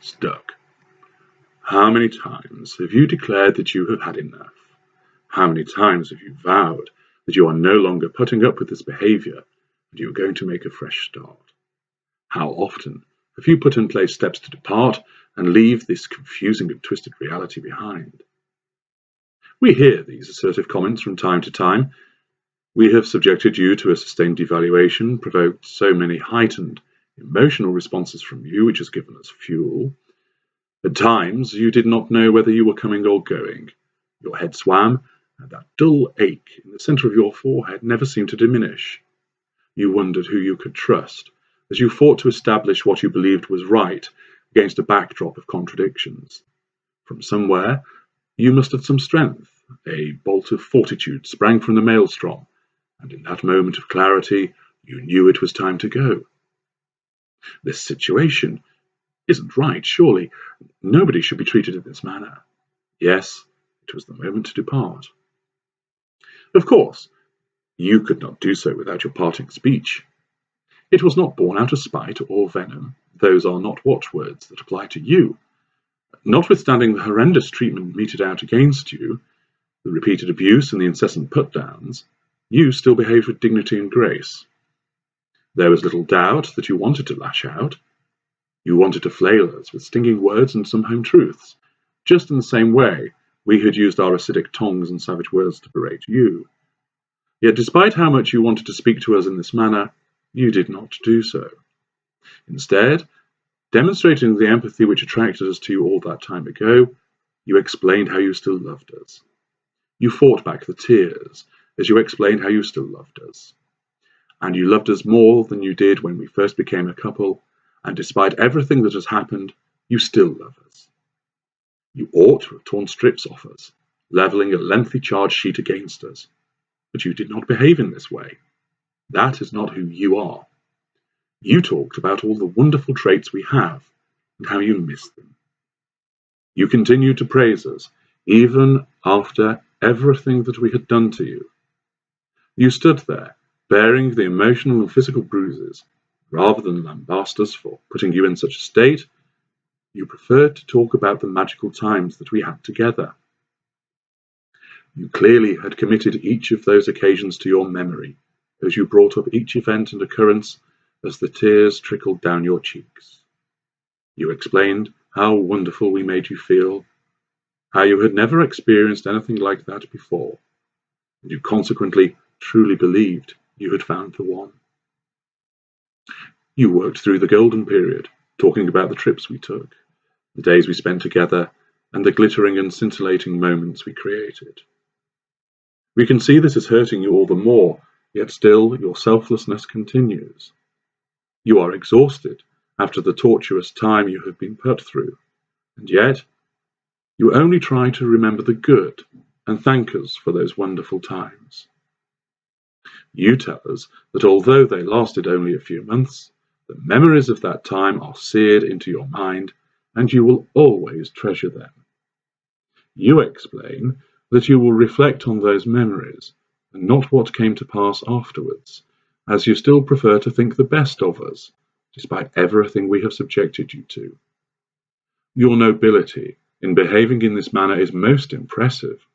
stuck. How many times have you declared that you have had enough? How many times have you vowed that you are no longer putting up with this behaviour and you are going to make a fresh start? How often have you put in place steps to depart and leave this confusing and twisted reality behind? We hear these assertive comments from time to time. We have subjected you to a sustained devaluation, provoked so many heightened emotional responses from you, which has given us fuel. At times, you did not know whether you were coming or going. Your head swam, and that dull ache in the centre of your forehead never seemed to diminish. You wondered who you could trust, as you fought to establish what you believed was right against a backdrop of contradictions. From somewhere, you mustered some strength. A bolt of fortitude sprang from the maelstrom, and in that moment of clarity, you knew it was time to go. This situation isn't right, surely. Nobody should be treated in this manner. Yes, it was the moment to depart. Of course, you could not do so without your parting speech. It was not born out of spite or venom. Those are not watchwords that apply to you. Notwithstanding the horrendous treatment meted out against you, the repeated abuse and the incessant put-downs, you still behaved with dignity and grace. There was little doubt that you wanted to lash out. You wanted to flail us with stinging words and some home truths, just in the same way we had used our acidic tongues and savage words to berate you. Yet despite how much you wanted to speak to us in this manner, you did not do so. Instead, demonstrating the empathy which attracted us to you all that time ago, you explained how you still loved us. You fought back the tears as you explained how you still loved us. And you loved us more than you did when we first became a couple, and despite everything that has happened, you still love us. You ought to have torn strips off us, levelling a lengthy charge sheet against us. But you did not behave in this way. That is not who you are. You talked about all the wonderful traits we have, and how you miss them. You continued to praise us, even after everything that we had done to you. You stood there, bearing the emotional and physical bruises. Rather than lambast us for putting you in such a state, you preferred to talk about the magical times that we had together. You clearly had committed each of those occasions to your memory, as you brought up each event and occurrence as the tears trickled down your cheeks. You explained how wonderful we made you feel, how you had never experienced anything like that before, and you consequently truly believed you had found the one. You worked through the golden period, talking about the trips we took, the days we spent together, and the glittering and scintillating moments we created. We can see this is hurting you all the more, yet still your selflessness continues. You are exhausted after the tortuous time you have been put through, and yet you only try to remember the good and thank us for those wonderful times. You tell us that although they lasted only a few months, the memories of that time are seared into your mind, and you will always treasure them. You explain that you will reflect on those memories, and not what came to pass afterwards, as you still prefer to think the best of us, despite everything we have subjected you to. Your nobility in behaving in this manner is most impressive,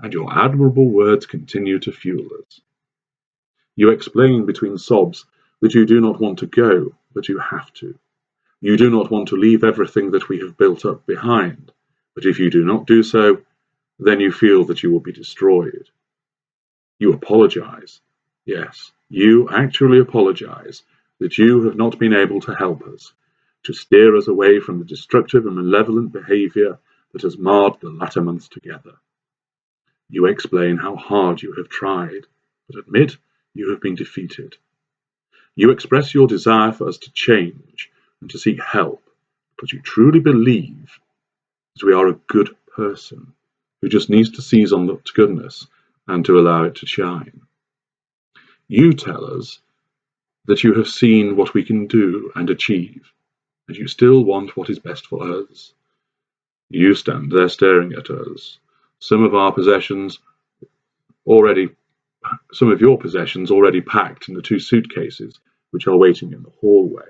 and your admirable words continue to fuel us. You explain between sobs that you do not want to go, but you have to. You do not want to leave everything that we have built up behind, but if you do not do so, then you feel that you will be destroyed. You apologize. Yes, you actually apologize that you have not been able to help us, to steer us away from the destructive and malevolent behavior that has marred the latter months together. You explain how hard you have tried, but admit you have been defeated. You express your desire for us to change and to seek help, because you truly believe that we are a good person who just needs to seize on that goodness and to allow it to shine. You tell us that you have seen what we can do and achieve, and you still want what is best for us. You stand there staring at us, some of your possessions already packed in the 2 suitcases which are waiting in the hallway.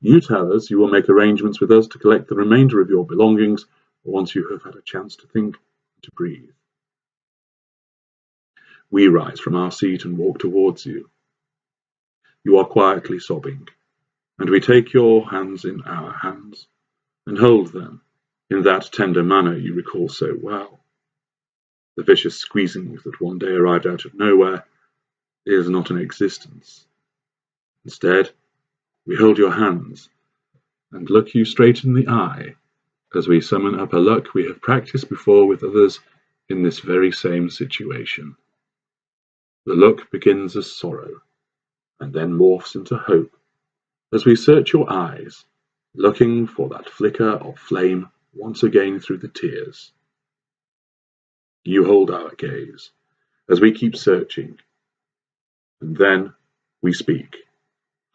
You tell us you will make arrangements with us to collect the remainder of your belongings once you have had a chance to think and to breathe. We rise from our seat and walk towards you. You are quietly sobbing, and we take your hands in our hands and hold them in that tender manner you recall so well. The vicious squeezing that one day arrived out of nowhere is not an existence. Instead, we hold your hands and look you straight in the eye as we summon up a luck we have practiced before with others in this very same situation. The look begins as sorrow and then morphs into hope as we search your eyes, looking for that flicker of flame once again through the tears. You hold our gaze as we keep searching, and then we speak,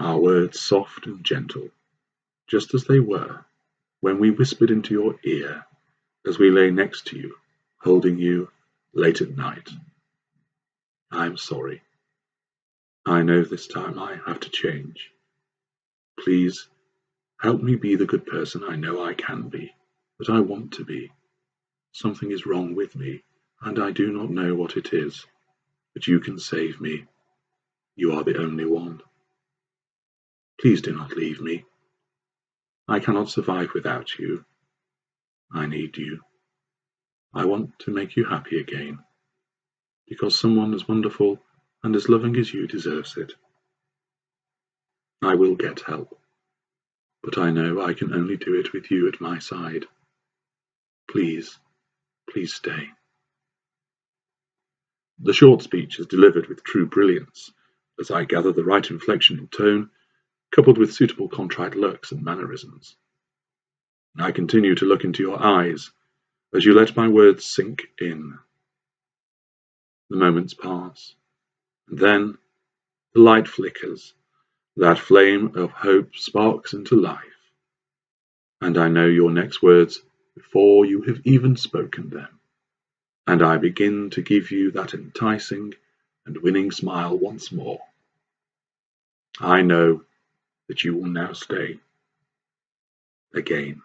our words soft and gentle, just as they were when we whispered into your ear as we lay next to you, holding you late at night. I'm sorry. I know this time I have to change. Please help me be the good person I know I can be, that I want to be. Something is wrong with me, and I do not know what it is, but you can save me. You are the only one. Please do not leave me. I cannot survive without you. I need you. I want to make you happy again, because someone as wonderful and as loving as you deserves it. I will get help, but I know I can only do it with you at my side. Please, please stay. The short speech is delivered with true brilliance, as I gather the right inflection in tone, coupled with suitable contrite looks and mannerisms. I continue to look into your eyes as you let my words sink in. The moments pass, and then the light flickers, that flame of hope sparks into life, and I know your next words before you have even spoken them, and I begin to give you that enticing and winning smile once more. I know that you will now stay again.